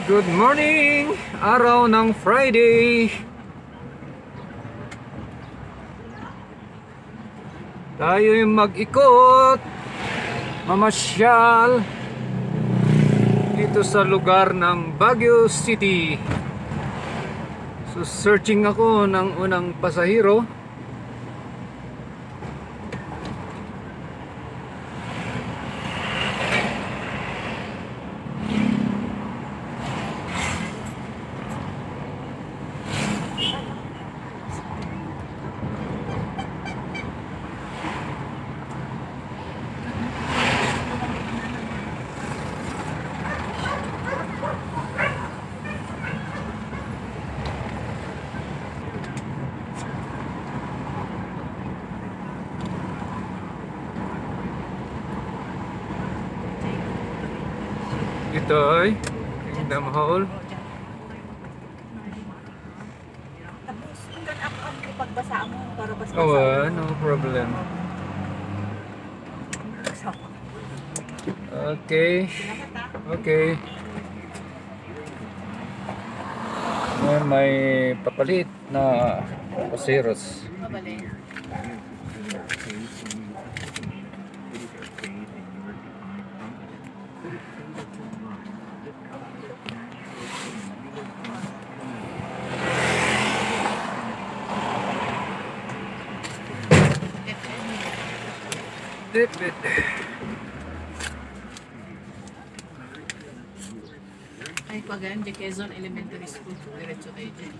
Good morning! Araw ng Friday! Tayo'y mag-ikot, mamasyal dito sa lugar ng Baguio City. So searching ako ng unang pasahero. Ito ay Kingdom Hall. Tapos, hanggang ako ang ipagbasa mo para basta Oh, no problem. Okay. Okay. Ngayon may papalit na paseros. Dipit. Ay, pag-ayon, Quezon Elementary School, diretso kayo dyan.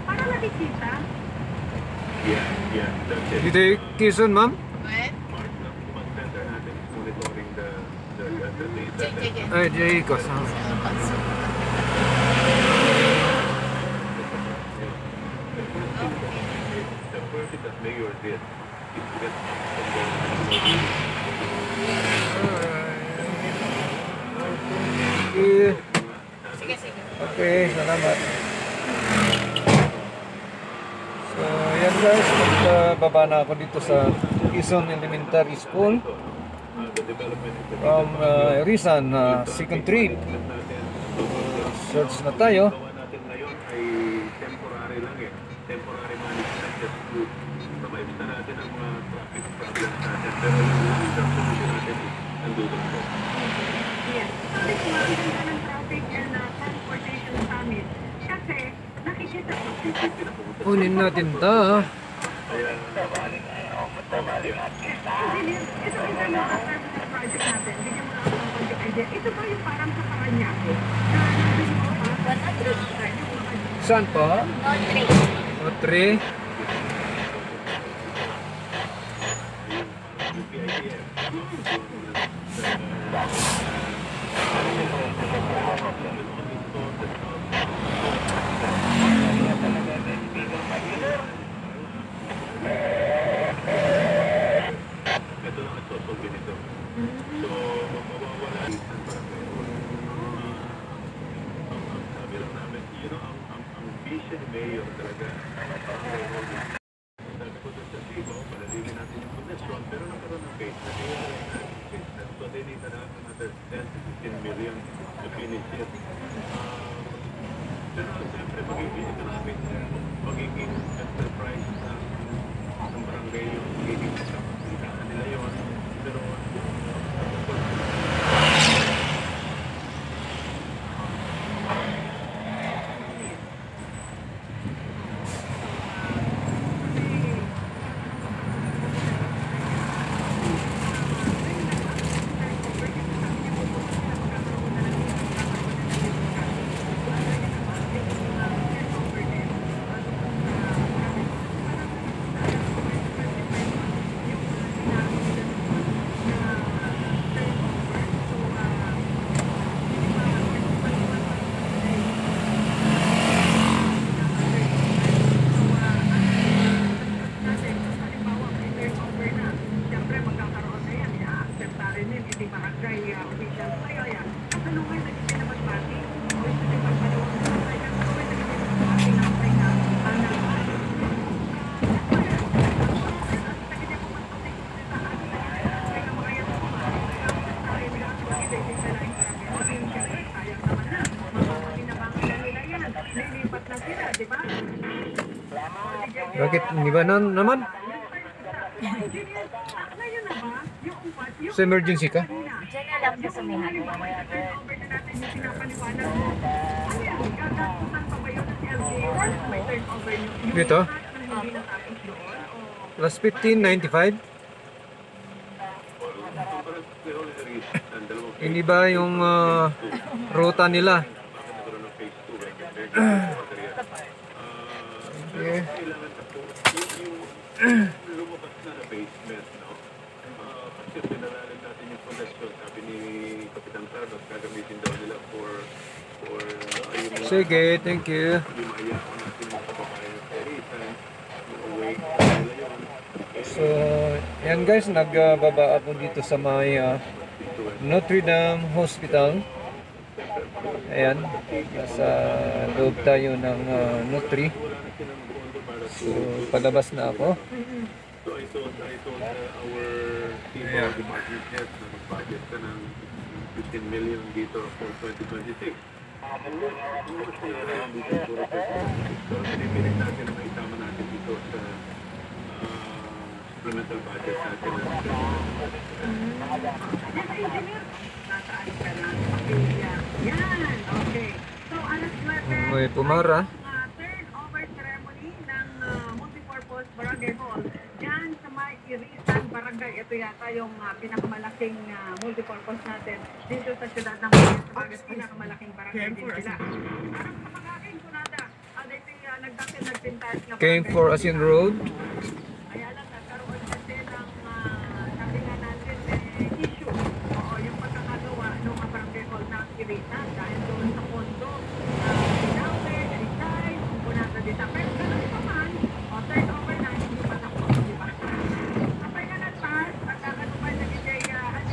para nakikita. Dito yung Quezon, ma'am? What? Ay, Jaycos. Sige, sige. Okay, salamat. So, yan guys, baba na ako dito sa Quezon Elementary School from Rizal, second trip. Search na tayo. Yes. Kasi kumaganda ng traffic and transportation summit. Kasi nakikita ko. Kunin natin ito. Ito yung services project natin. Bigyan mo lang ako ng konting idea. Ito ba yung parang sa Paranaque? Saan po? Notre. lilipat na sila, di ba? Bakit? Hindi ba naman? Engineer, ngayon na ba? Yung upat, yung Sa emergency ka? Diyan na lang po sa may hangin. turnover na natin yung pinapaliwanag mo. Ano yan? Gagastusan pa ba yun ng LGU? Once may turnover yung Dito? hindi natapos doon? O Plus 1595? Hindi ba yung ruta nila? Okay. lumabas na na basement, no? Kasi pinalalim natin yung fondasyon. Sabi ni Kapitan Carlos, gagamitin daw nila for yung Sige, thank you. lumaya ko natin yung kababayan ng Peritan, yung away nila yun. So, yan guys, nagbaba ako dito sa may Notre Dame Hospital. Ayan, nasa loob tayo ng Notre. So, palabas na ako. So I told our team of department heads na mag-budget ka ng 15 million dito for 2026. Pero pinipilit natin na maitama natin dito sa supplemental budget natin. Yes, engineer. Nasaan ka na? Pamilya. Yan, okay. So, alas 9. May pumara. Turnover ceremony ng multipurpose barangay hall. Diyan sa may Irisan Barangay. Ito yata yung pinakamalaking multipurpose natin dito sa siyudad ng Batangas. Pinakamalaking barangay din sila. Parang sa mga kunada, dito yung nagpintas na Came for Asin Road. kaya lang nagkaroon kasi ng sabi nga natin issue o yung pagkakagawa ng barangay hall ng Irisan dahil doon sa pondo Pinawin, Rizal, Punata dito. Pero ganun pa man, turnover na hindi pa tapos, di ba? Kapag nga nagpas, pagkakanuman na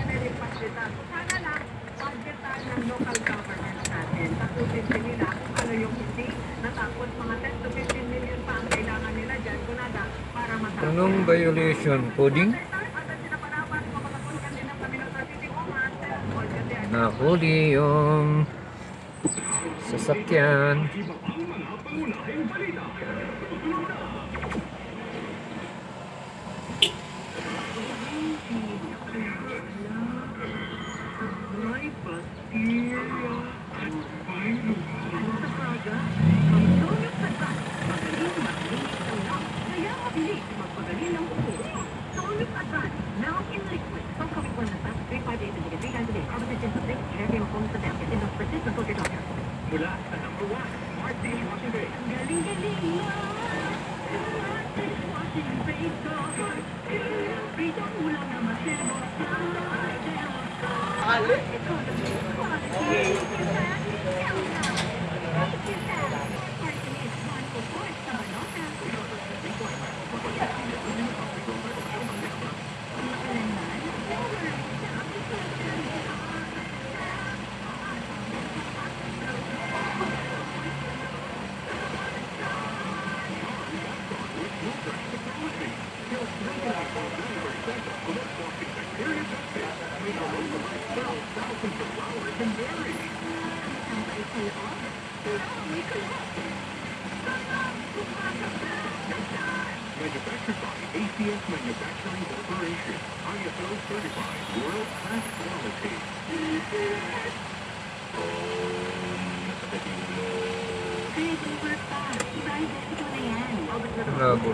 nilipas dito. So sana lang, budgetan ng local government natin. Tapusin din nila kung ano yung hindi natapos. Mga 10 to 15 million pa ang kailangan nila dyan, kunada, para matapos. Anong violation? Coding? Nahuli yung sasakyan. Now in liquid, so coming from the past 3-5 days a day, 3 times a day, competition of things, every home sa basket, in the persistent focus on Mula sa number 1, Smart Dishwashing Bay. galing-galing na! Smart dishwashing base ko. Pritong ulam na masebo sa Ali. Manufactured by ACS Manufacturing Corporation. ISO certified world-class quality. Labo.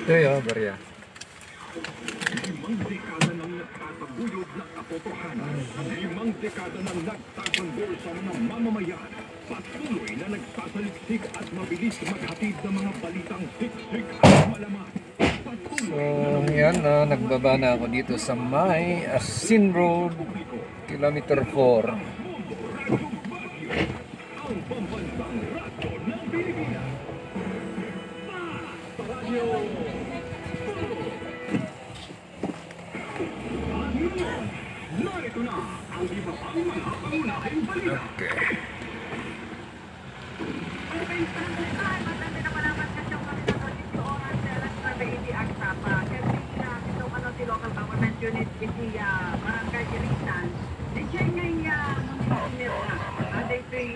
Ito yung barya. Limang dekada nang nagtataguyod na katotohanan. Limang dekada nang nagtatanggol sa mga mamamayan. Patuloy na nagsasaliksik at mabilis maghatid ng mga balitang siksik at malaman. So, yan na, nagbaba na ako dito sa may Asin Road, Kilometer 4. mga pangunahing balita. Okay. Okay, parang madami na malaman kasi yung kami ng Sitio Oras sa alas 9 Agsapa. Kasi itong si local government unit iti Barangay Iritan. Di siya ngay munisipyo na. Ada ito'y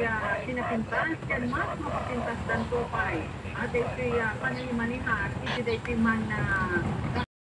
sinapintas, yan mas mapapintas dan tupay. Ada ito'y panay-manihar, iti da ito'y man